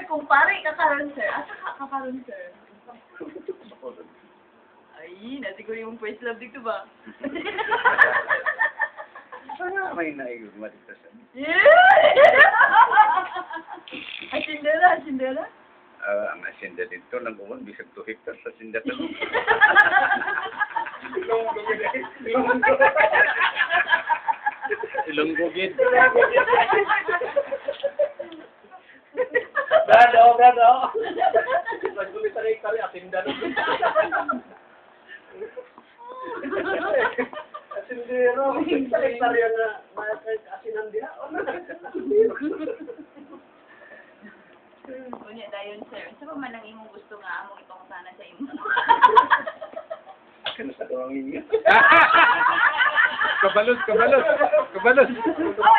kung pare kakaroon, sir. Asa ka kakaroon, sir? Ay, nasiguro yung first love dito ba? Sana may naigugma dito siya. Ay, Cinderella, Cinderella? Ang asinda dito, nag-uwan, bisag 2 hectares sa asinda to. Ilonggogid. Brado. Nagdumi kari asinda na. Asindero, sekretarya na asinan dia. Kunya dayon, sir. Sa pa man ang imong gusto nga among itong sana sa imo. Kano sa tuwang inyo? Kabalot. Oh,